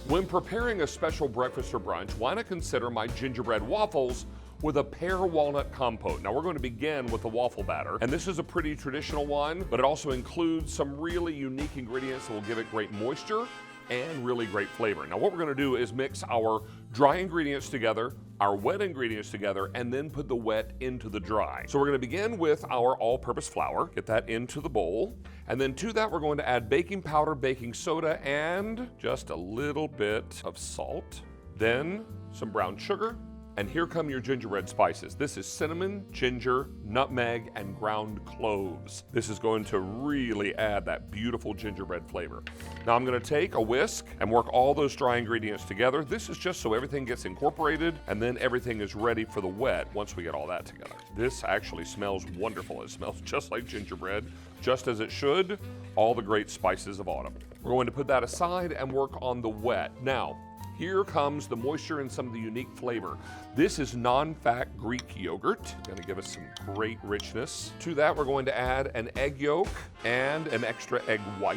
When preparing a special breakfast or brunch, why not consider my gingerbread waffles with a pear walnut compote. Now we're going to begin with the waffle batter, and this is a pretty traditional one, but it also includes some really unique ingredients that will give it great moisture and really great flavor. Now what we're going to do is mix our dry ingredients together, our wet ingredients together, and then put the wet into the dry. So we're going to begin with our all-purpose flour, get that into the bowl, and then to that we're going to add baking powder, baking soda, and just a little bit of salt, then some brown sugar. And here come your gingerbread spices. This is cinnamon, ginger, nutmeg, and ground cloves. This is going to really add that beautiful gingerbread flavor. Now I'm gonna take a whisk and work all those dry ingredients together. This is just so everything gets incorporated and then everything is ready for the wet once we get all that together. This actually smells wonderful. It smells just like gingerbread, just as it should, all the great spices of autumn. We're going to put that aside and work on the wet. Now, here comes the moisture and some of the unique flavor. This is non-fat Greek yogurt. Gonna give us some great richness. To that, we're going to add an egg yolk and an extra egg white.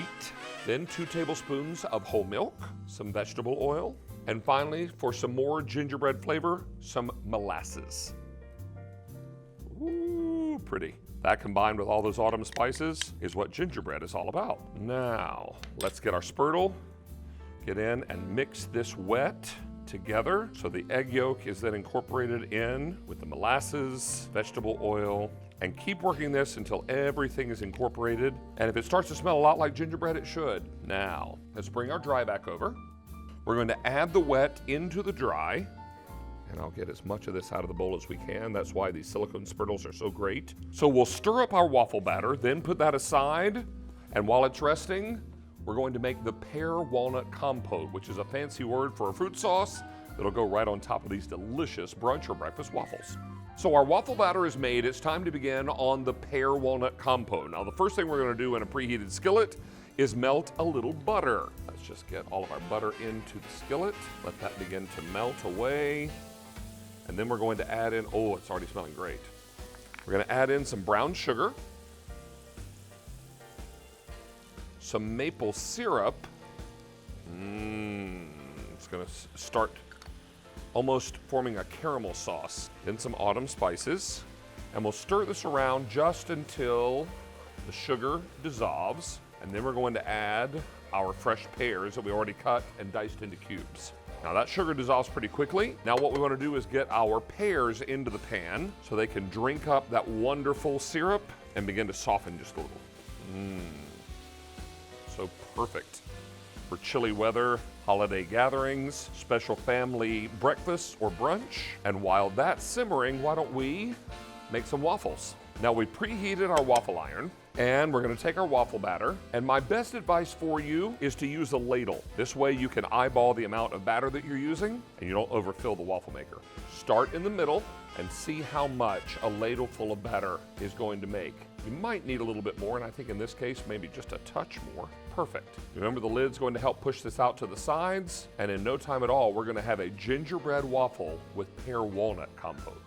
Then 2 tablespoons of whole milk, some vegetable oil, and finally, for some more gingerbread flavor, some molasses. Ooh, pretty. That combined with all those autumn spices is what gingerbread is all about. Now, let's get our spurtle. Get in and mix this wet together. So the egg yolk is then incorporated in with the molasses, vegetable oil, and keep working this until everything is incorporated. And if it starts to smell a lot like gingerbread, it should. Now, let's bring our dry back over. We're going to add the wet into the dry, and I'll get as much of this out of the bowl as we can. That's why these silicone spurtles are so great. So we'll stir up our waffle batter, then put that aside, and while it's resting, we're going to make the pear walnut compote, which is a fancy word for a fruit sauce that'll go right on top of these delicious brunch or breakfast waffles. So our waffle batter is made. It's time to begin on the pear walnut compote. Now the first thing we're going to do in a preheated skillet is melt a little butter. Let's just get all of our butter into the skillet. Let that begin to melt away. And then we're going to add in, oh, it's already smelling great. We're going to add in some brown sugar, some maple syrup. It's gonna start almost forming a caramel sauce. Then some autumn spices. And we'll stir this around just until the sugar dissolves. And then we're going to add our fresh pears that we already cut and diced into cubes. Now that sugar dissolves pretty quickly. Now what we want to do is get our pears into the pan so they can drink up that wonderful syrup and begin to soften just a little. So perfect for chilly weather, holiday gatherings, special family breakfasts or brunch. And while that's simmering, why don't we make some waffles? Now we preheated our waffle iron and we're gonna take our waffle batter. And my best advice for you is to use a ladle. This way you can eyeball the amount of batter that you're using and you don't overfill the waffle maker. Start in the middle and see how much a ladle full of batter is going to make. You might need a little bit more, and I think in this case, maybe just a touch more. Perfect. Remember the lid's going to help push this out to the sides, and in no time at all, we're gonna have a gingerbread waffle with pear walnut compote.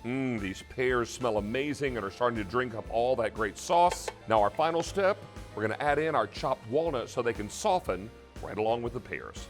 These pears smell amazing and are starting to drink up all that great sauce. Now our final step, we're gonna add in our chopped walnuts so they can soften right along with the pears.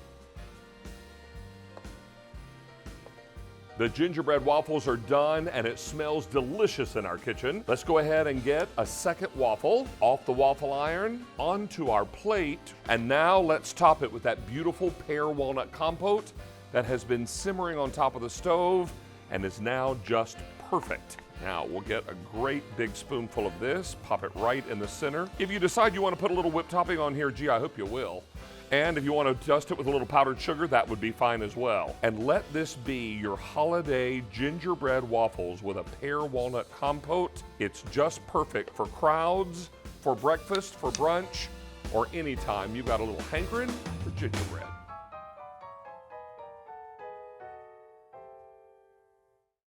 The gingerbread waffles are done and it smells delicious in our kitchen. Let's go ahead and get a second waffle off the waffle iron onto our plate. And now let's top it with that beautiful pear walnut compote that has been simmering on top of the stove and is now just perfect. Now we'll get a great big spoonful of this, pop it right in the center. If you decide you want to put a little whipped topping on here, gee, I hope you will. And if you want to dust it with a little powdered sugar, that would be fine as well. And let this be your holiday gingerbread waffles with a pear walnut compote. It's just perfect for crowds, for breakfast, for brunch, or anytime you've got a little hankering for gingerbread.